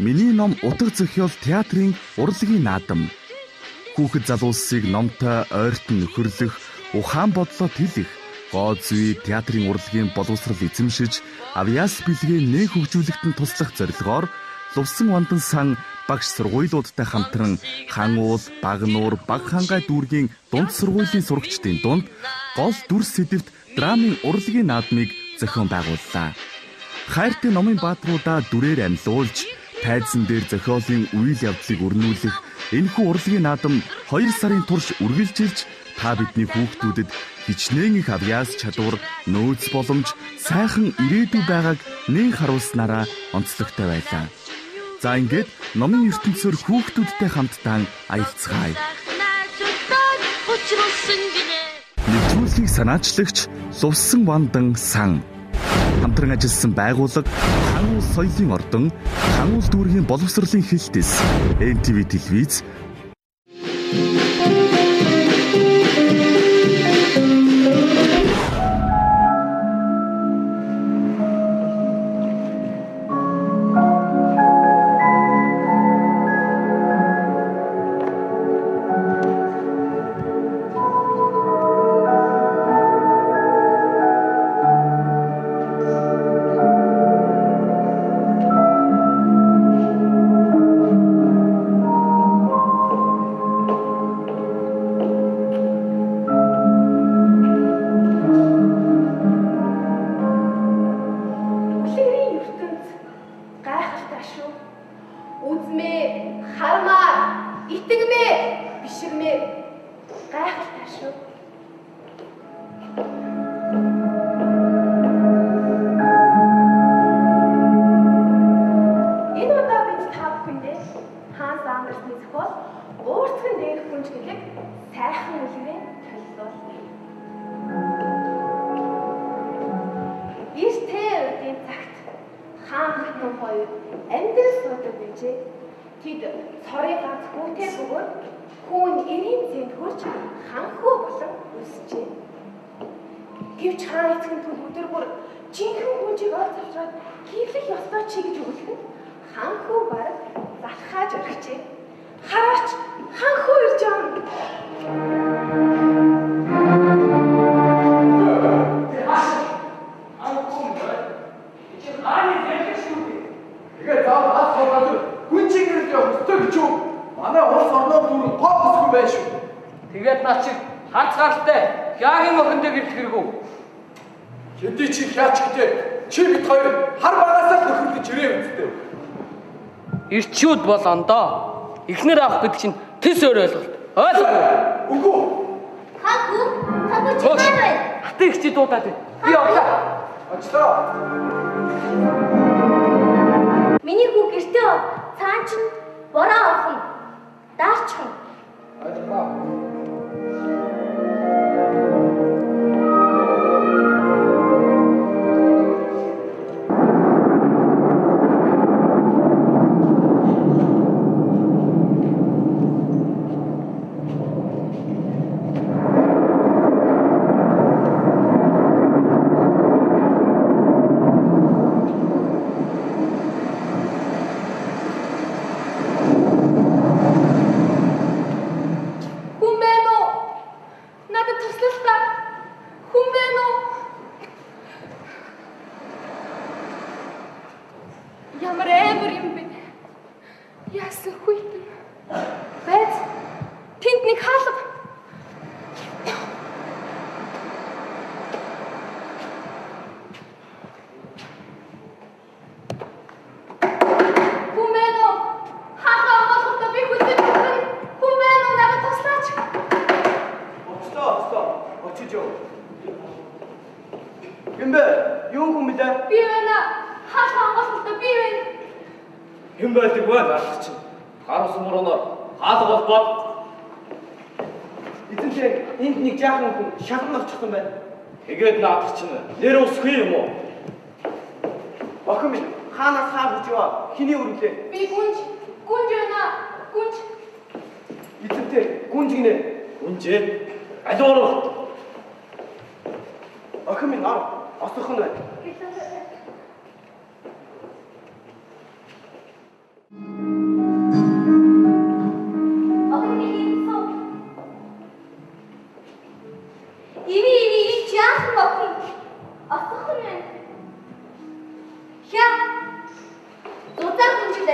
Миний ном утга зохиол театрын урлагийн наадам. Хүүхэд залуусыг номтой ойртон нөхөрлөх, ухаан бодлоод хэлэх, гоо зүй театрын урлагийн боловсрал эзэмшиж, авьяас бэлгээ нэг хөгжүүлэхтэн туслах зорилгоор Лувсан Вандан сан багш сургуулиудтай хамтран хан уул, баг нуур, баг хангай дүүргийн дунд сургуулийн сурагчдын дунд гол дүр сэдэвт драмын урлагийн наадмыг зохион байгууллаа. Хайртай номын баатруудаа дүрээр амьлуулж, тайзан дээр зохиолын үйл явдлыг өрнүүлэх энэхүү урлагийн наадам 2 сарын турш үргэлжилж та бидний хүүхдүүдэд хичнээн их авьяас чадвар, нөөц боломж, сайхан ирээдүй байгааг нэн харуулснараа онцлогтой байлаа. За ингээд номын ертөнцөөр хүүхдүүдтэй хамтдаа аялцгаая. Нэвтрүүлгийг санаачлагч Лувсан Вандан сан. Хамтран ажилласан байгууллага Хан уул соёлын ордон, Хан уул дүүргийн боловсролын хэлтэс, NTV телевиз. Тэгээд наа чи хацгаалтай яагийн охиндөө гэрт хэрэггүй. Хэдий чи хяач гэдэг чи бид хоёр хар багасаа нөхөрлөж ирээ үстэй. Ирчүүд бол ондоо. Эхнэр авах гэдэг чинь тэс өөр ойлголт. Ойлгохгүй. Үгүй. Хагу чи байна. Хатаа их чи дуудаад байна. Би явлаа. Очлоо. Миний хүү гэртээ цаан чин бороо охин. Даарчхан. Ажиллаа. Тэгээд наадах чинь нэр усгүй юм уу? Охин минь хаанаас хаа гэж ба хиний өрөвлөө? Би гүнж байна. Гүнж. Эцэгтэй гүнж гинэ. Гүнжээ. Алиуруу. Охин минь ар осох нь байна.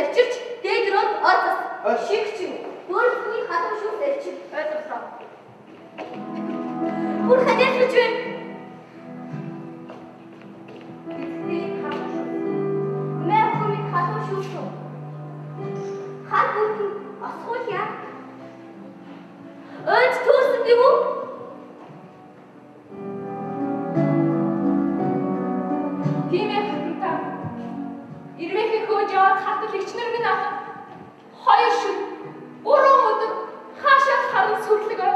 авчирч дээд рүү орцсон. Шигч юм. Өөрсний халуун шүүс авчир. Ойлголоо. Бүр хадаж гэж байна. Хат бүтэн асгуул яа. Өөд түүсэн юм уу? Тийм ээ хатантаа. Ирмэхийг хөөж яваад хатал ичнэр минь ах. Хоёр шүд. Уруу өдөр хаашаа харан сүрлэг ой.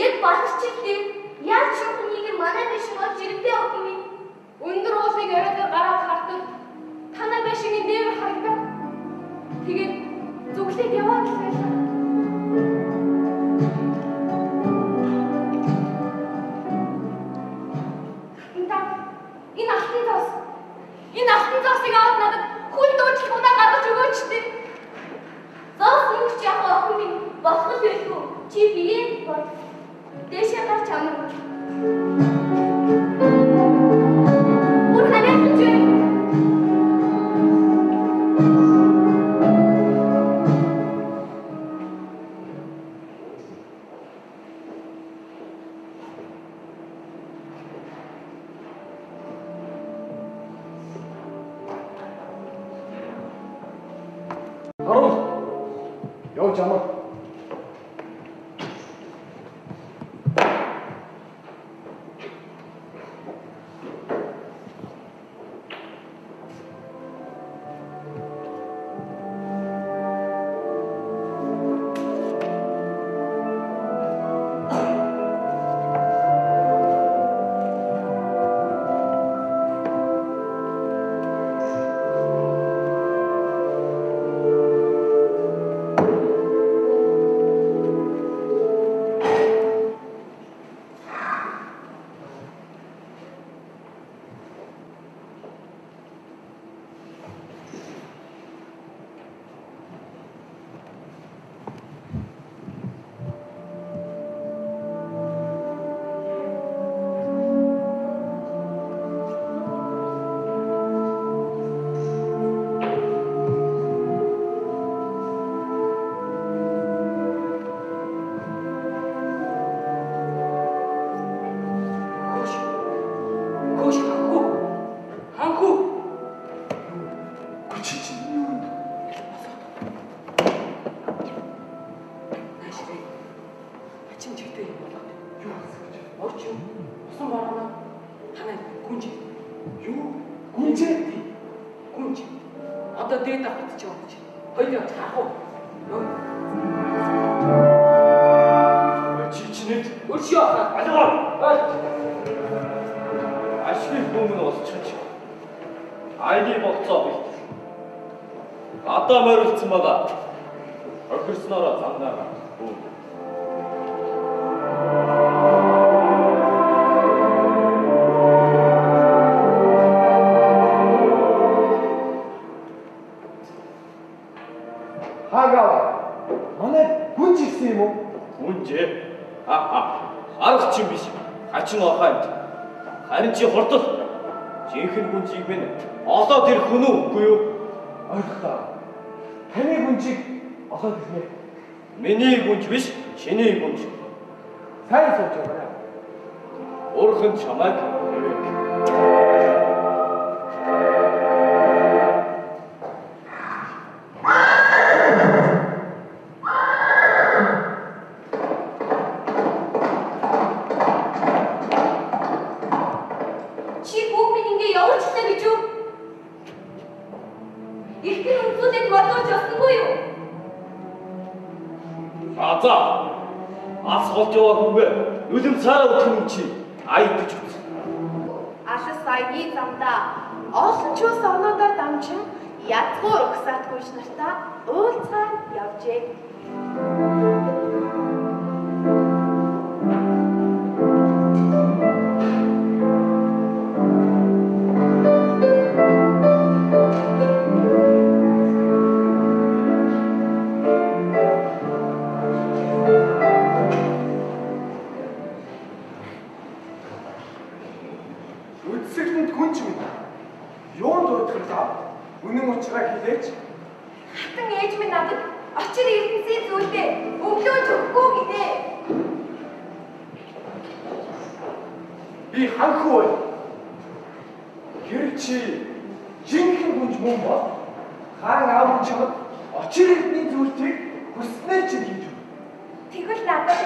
Яг багчилтээ яаж шухныг манай биш мод жирэмтэй авах юм. Өндөр уулыг яриад гараад хартал танаа байшингийн дээр харагдав. Тэгээд зүглээд яваад л байлаа. Энэ алтан цасыг аваад надад хүл дуучлах удаа гаргаж өгөөч дээ. Зоос ингэж яг охин минь болох л байлгүй. Чи биеэ бод. Дэшээ гарч амна. Бүр ханаад гэж байна. Явж амаа. Айны болцоо бит. Одоо морилцсан байгаа. Орхирсноороо замнаа. Хагава. Манай хүнж ирсэн юм уу? Хүнжээ. Арга чинь биш. Хачин ухаанд. Харин чи хурдл. Жинхэнэ хүнжийг минь олоод ирэх хүн үгүй юу? Ойлгоо. Таны хүнжийг олоод ирнэ. Миний хүнж биш, чиний хүнж. Сайн сууж байгаа. Өөрхөн чамайг хэвэг. Үлэм цаараа өтгөн чи айдж үз. Ашиг саяны замда олон ч ус оноодоор дамжин язгуур өгсаатгүйч нартаа уулзгаан явжээ. Юунд дуудахлаа. Үнэн учраа хэлээч. Хатан ээж минь надад очир эрдэнсийн зүйлдээ өглөө зөвхгүй гэдэг. Би ханхуу бай. Хэрэг чи жинхэнэ хүнж мөн бол хаан аав чамд очир эрдний зүйлийг хүснээр чи хийж өг. Тэгвэл надад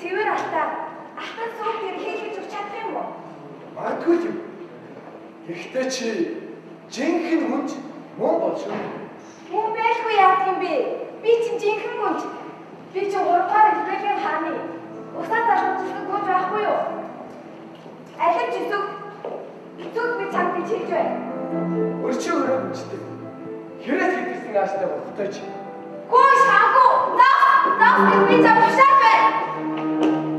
цэвэр алтаа алтан сууг тэр хийлгэж өгч чадах юм уу? Магадгүй юм. Гэхдээ чи жинхэнэ хүнж мөн бол шүү. Мөн байхгүй яах юм бэ? Би чинь жинхэнэ хүнж. Би чинь 3 дахь Илбэгийн хааны усаа залгуулсан гүнж байхгүй юу? Алив жисүг би чамд хийж байна. Өрчөө өрөө хүчтэй. Хэрэг хийсэн ааштай болтой чи. Гоо шаагүй. Наа би чамд шаад байна.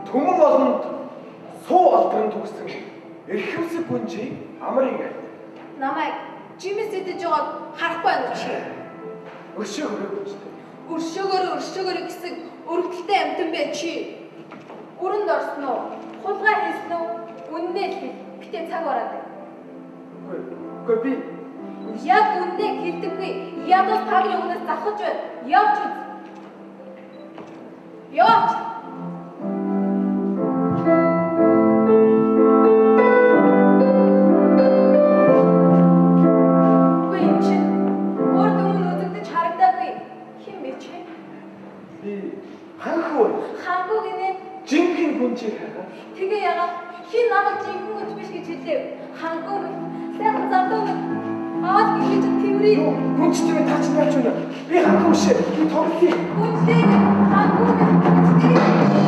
Түмэн олонд суу алтрын төгсөн эрхэвсэг гүнжийг амрын гэ. Намайг жимэс идэж байгааг харахгүй байна чи. Өршөө өрөө хүчтэй. Өршөөгөр гэсэн өргөдөлтэй амтан бай чи. Өрөнд орсон уу? Хулгай хийсэн үү? Үннээ л хэл. Гэтэ цаг бараад байна. Үгүй би Яг үннээ хэлдэггүй. Ядаж таг юунаас завхаж байна. Явж үз. Явж. Ханхуу гинэ. жинхэнэ гүнжийг хараад Тэгээ яагаад хин намайг жинхэнэ хүч биш гэж хэллээ. Ханхуу минь сайхан зандаа минь аваад гэж тэрий. гүнжтэй минь таач байж байна. Би ханхуу шээ. Би тоглоё. Хүчтэй ханхуу минь.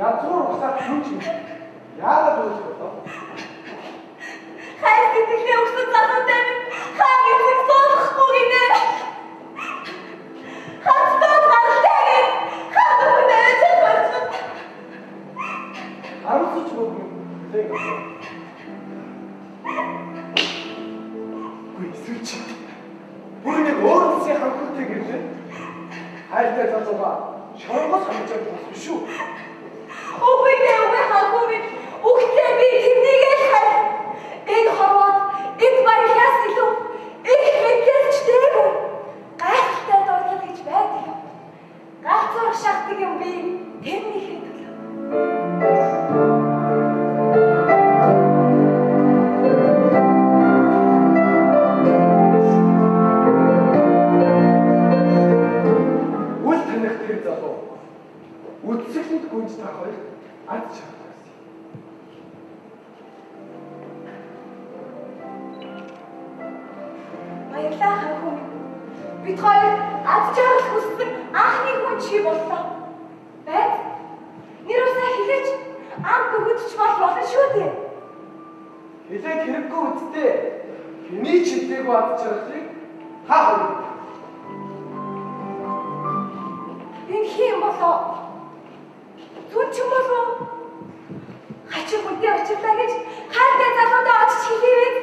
Язгуур усаад юу ч юм. Яагаад уулах болов? Хайр сэтгэлээ өгсөн залуутай минь хаан эцэг суулгахгүй гинэ. Хаттай гартай хаан бүнээ чадварсан. Аруулж бүгд лэг авсан. Үгүй эсвэл чи бүр нэг өөр улсын ханхуутай гэрлээ. Хайртай залууга шоронгоос хамжаад болсон шүү. Үгүй ханхуу минь үгтэй би тэрнийг л хайр. Энэ хорвоод энэ баялаас илүү их мэдэрчтэй юм. Гайхалтай дуудлага гэж байдаг юм. Ганцхан шахдаг юм би тэрнийхээ төлөө. Үл таних тэр залуу. Үдсэглэнд гүнж та хоёр ад чанарсан. Баярлалаа ханхуу минь. Бид хоёр ад жаргал хүссэн анхны хүн чи боллоо. Байд. Нэрөөсөө хэлээч ам бүгдч болно шүү дээ. Хэлээд хэрэггүй үсттэй. Хэний ч хэлээгүй ад чанарыг та хоёр. Энэ хин болоо. Зүн ч юм болоо. Хачин хүнтэй очирлаа гэж хайртай залуудаа очиж хэлээвээ.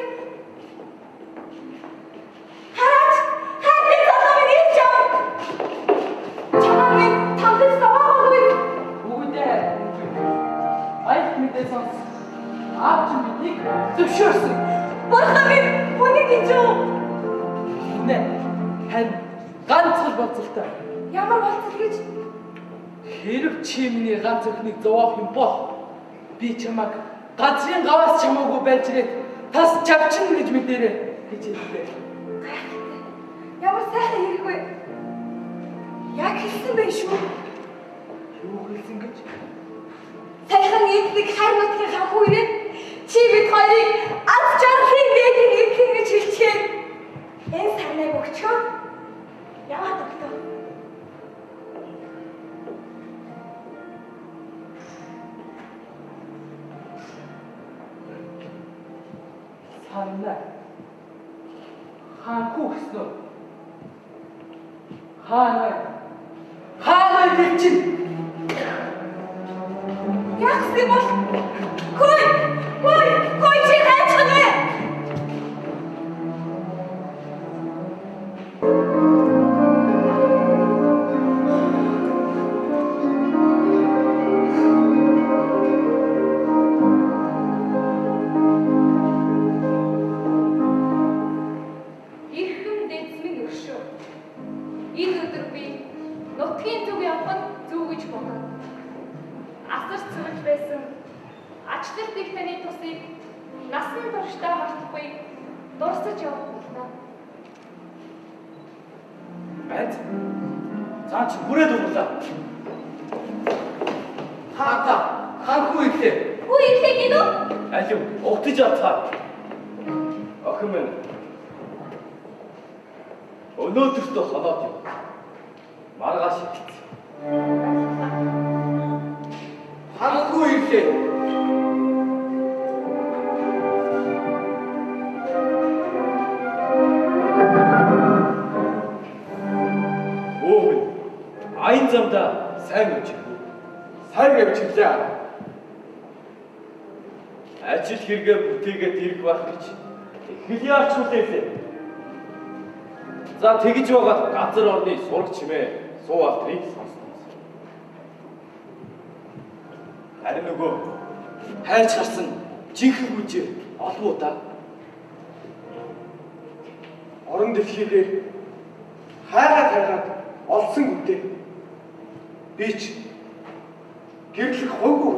Хараач! Хайртай залуу минь ирж яв. Чамаа минь тамхин саваагүй. Бүгдээ айх мэдээ сонс. Аавч биднийг зөвшөөрсөн. Бурхан минь хүнийг ичүү. Үнэ. Тань ганцхан боцолтой. Ямар болцол гэж Хэрэг чи миний ганц өхнийг зовоох юм бол би чамайг газрын гаваас чамаагүй байж ирээд тас чавчин гэж мэдээрэй гэж хэллээ. ямар сайхан хэрэггүй. Яг хэлсэн байх шүү. Юу хэлсэн гэж? Сайхан эднийг хайр нутгийн ханхуу ирээд чи бид хоёрыг аз жаргалын дээдийн эдгэн гэж хэлчихээ. Энэ санааг өгчөө. Яваад өгтөө. Санаа. Ханхуу гэсэн үү? Хаана гэж чинь? Яахс юм бол? Хөөе чи хайцхан ээ. Ирхэм дэзмэн өршөө. Энэ өдөр би нутгийн төв явахад зүг гэж бодно. Асар цэвэрч байсан ачлалт их таны тусыг насан туршдаа мартахгүй дурсаж явах болно. Байд. Цаа чи бүрээд өгүүлээ. Ханхуу ирлээ. Хүү ирлээ гинөө? Алив угтаж атгаа. Охин минь. Өнөөдөртөө хоноод юм. Маргааш итгэв. Ханхуу ирлээ. Айн замда сайн явчихв. Сайн явчихлаа. Ажил хэрэгээ бүтээгээд ирэх байх гэж хэльяарч үлээлээ. За тэгж байгаа газар орны сураг чимээ суу алтрыг сонсноо. Харин нөгөө хайрч гарсан жинхэнэ хүч олов уу та? Орон дэлхийгээр хайгаад олсон үдээ. Би ч гэрлэх хойгүй.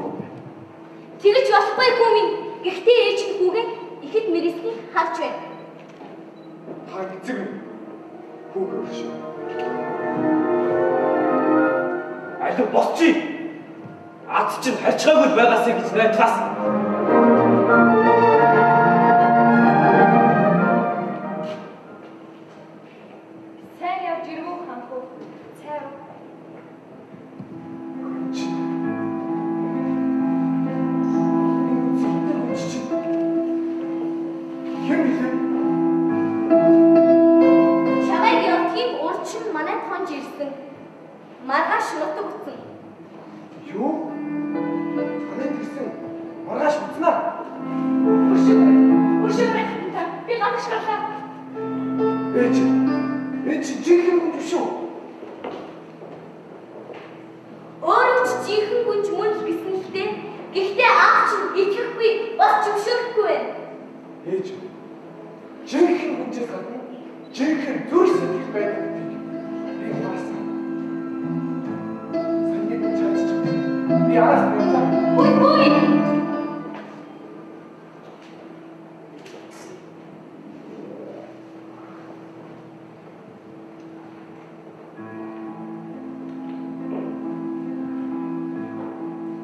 Тэгэж болохгүй хүү минь. Гэхдээ ээж нь хүүгээ ихэд мэриснийг харж байна. Та эцэг минь хүүгээ өршөө. Алив босчий. Ад чинь харьцаагүй байгаасаа гэж найдахаас. Сайн явж ирвүү ханхуу. Сайн. Чамайг явдгийг урчин манайд хонж ирсэн. Маргааш нутаг утсан. Юу? Танайд ирсэн маргааш утснаа. Өршөө та би гадагш гарлаа. Ээж жинхэнэ хүн биш үү? Өөрөө ч жинхэнэ хүнч мөн л гэсэн л дээ. Гэхдээ аав чинь итгэхгүй бас зөвшөөрөхгүй байна. Ээж жинхэнэ хүнчээс гадна жинхэнэ зүрх сэтгэл байдаг гэдгийг би маасан. Санийг чаач. Би араас явлаа. Хөөе.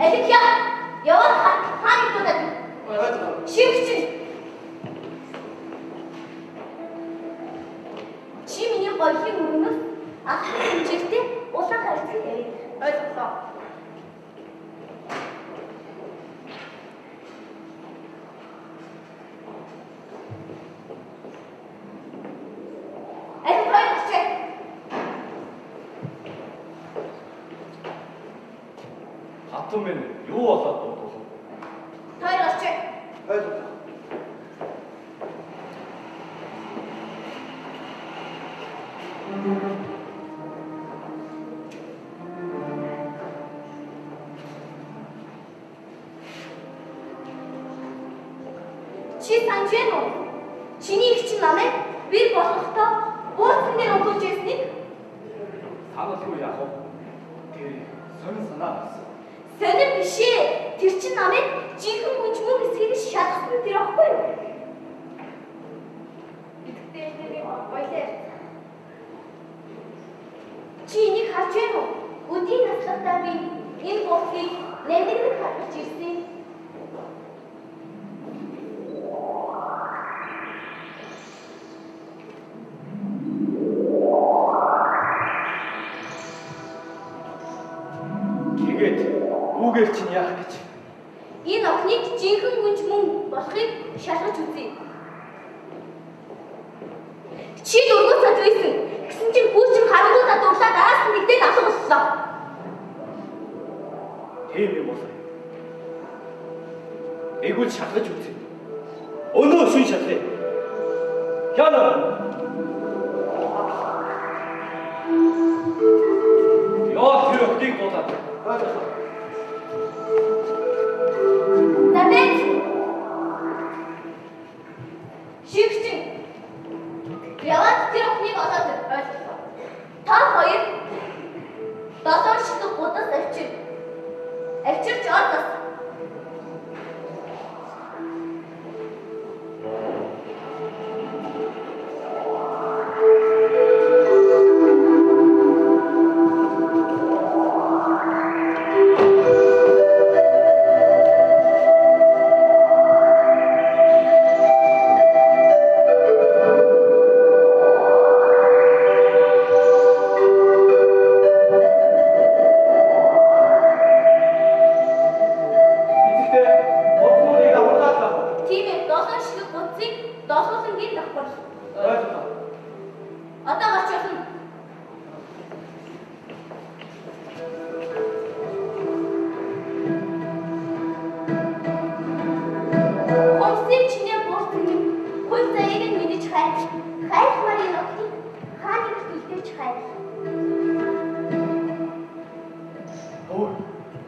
Элик яваад хааны дуудаад. Шивч. Чи миний гоёлын өрнөс ах хэмжээтэй улаан харилцаг яриад. Ойлголоо. Элик ойлголч. Хатан минь юу болоод дуудав? Ойлголч. Ойлголоо. Чи санаж байна уу? Чиний их чинь намайг бэр болгохдоо ууцсан дээр унтуулж яснийг Саналгүй яах вэ? Тэр сонин санаа байсан. сонир биш ээ. Тэр чинь намайг жинхэнэ хүнч мөн эсхийг шалгасан тэр аахгүй юу? Итгэдэг нэг ойлээ. Чи энийг харж байна уу? Өдийн наслахтаа би энэ бодлыг нэмэгдэж хадгалж ирсэн. Тэгээд үүгээр чинь яах гэж? Энэ охиныг жинхэнэ гүнж мөн болохыг шалгаж үзье. Чи дургуй цад байсан. Гэсэн чинь хүүчин харангуй задуурлаад аас нэгдээд алга боллоо. Тийм юм бол. Эгүүл шалгаж үзье. Өнөө шин шалгая. Хяна. Яа тэр охиныг дуудаад. Надад шигчин яваад тэр охиныг олоод ойлголоо. Та хоёр досоор шигэх гудас авчирч ордос.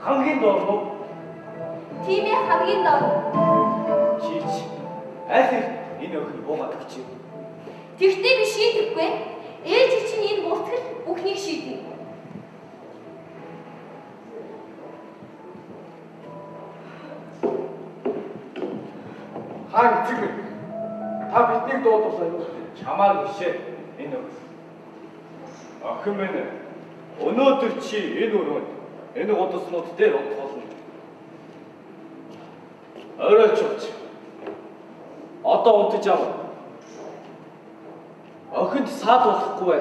Хамгийн доор. Тийм ээ хамгийн доор. Чич. Аль энэ охин буугаад гэж. Тэгтээ би шийдэхгүй. Ээж чинь энэ бүртгэл бүхнийг шийднэ. Хаан эцэг минь. Та биднийг дуудуулсан юу? Чамаар бишээ энэ охин. Охин минь. Өнөөдөр чи энэ өрөөнд энэ гудснууд дээр утгуулна. Оройч уч. Одоо унтаж ав. Охинд саад болохгүй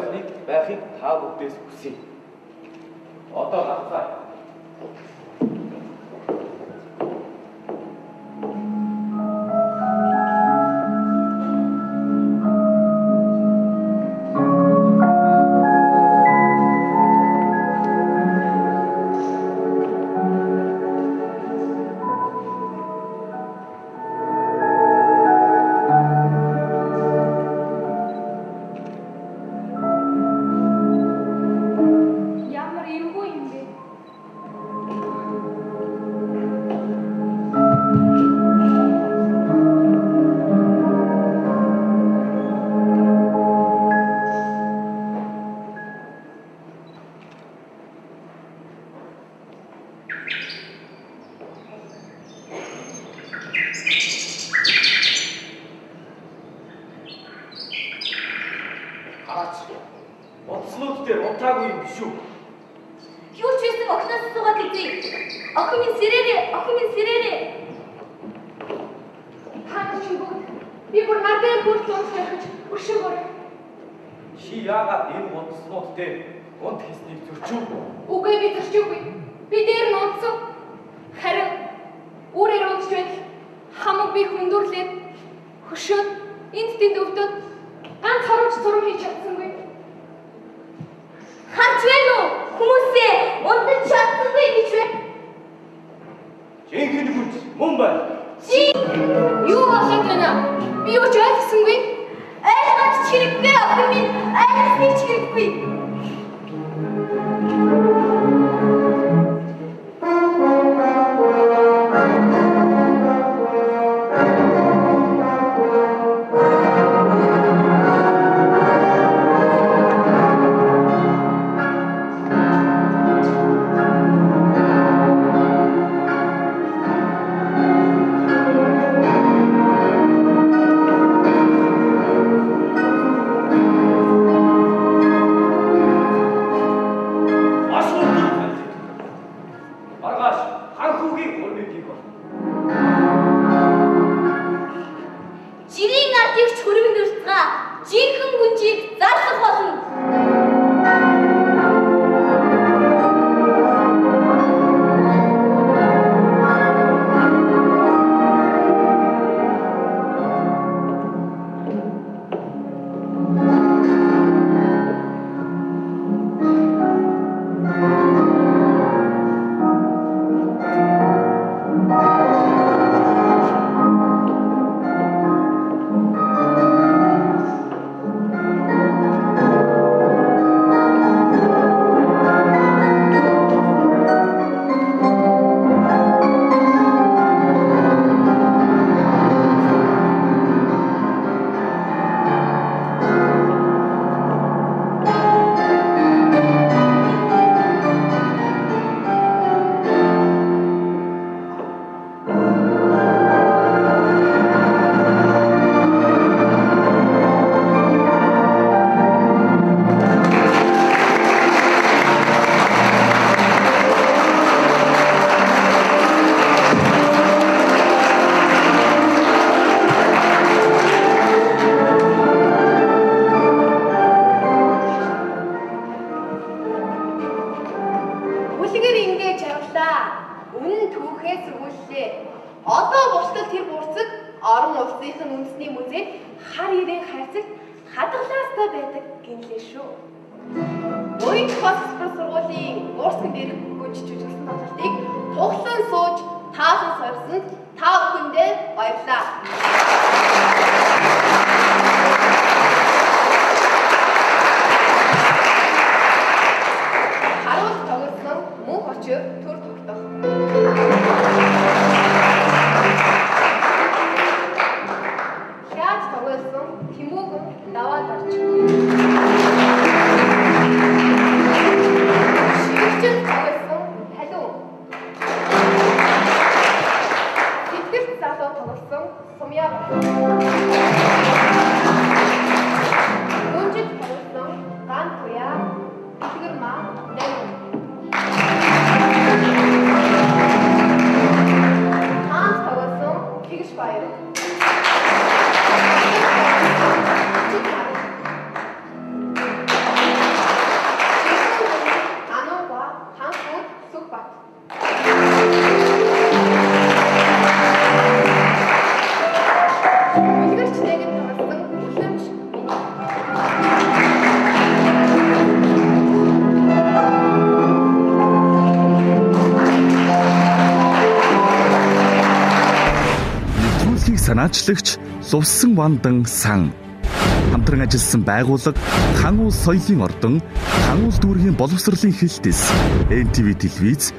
байхыг та бүдээс хүсье. Одоо гацаа. Боцнууд дээр унтаагүй юм биш үү? Юу ч байсан охиноос суугаад үзье. Охин минь сэрээрээ. Хаана ч бүгд би бүр надад бүр цонхож өшөөгөр. Чи яагаад энэ боцнууд дээр унт хийснийг зөрчив? Үгүй би зөрчөөгүй. Би дээр нь унтсан. Харин өөрөөр унтж байл хамаг би хүндүрлээд хөшөөд энд тэнд өвдөд ганц харамч зурм хийж чадсангүй. Харж байна уу? Хүмүүсээ унтаж чадсангүй гэж байна. Жинхэнэ хүч мөн байна. Чи юу болоод байна? Би юу ч ойлгосонгүй. Ойлгож хэрэггүй охин минь ойлгосныг ч хэрэггүй. мэдээж явлаа. Үнэн түүхээс өгүүллээ. Одоо болтол тэр бурцаг орон улсынхын үндэсний музейд хар ирэн хайрцагт хадгалаастай байдаг гинлээ шүү. Өөрийн хосбор сургуулийн уурсган дээрх гүнж жүжиглсэн тоглолтыг туглан сууж таалан сорьсонд та бүхэндээ баярлалаа. Харуул тоглосон мөнх очир төр тогтох. Хяад тоглосон Тимүгэн даваад орч. Шигчэн тоглосон халуун. Тэтгэл залуу тоглосон Сумьяа. Гүнжид тоглосон Ган Туя, Ихгэрма, Нэмэн. Хаанч тоглосон Тэгш Баяр. Санаачлагч Лувсан Вандан сан хамтран ажилласан байгууллага Хан улс соёлын ордон, Хан улс дүүргийн боловсролын хэлтэс, NTV телевиз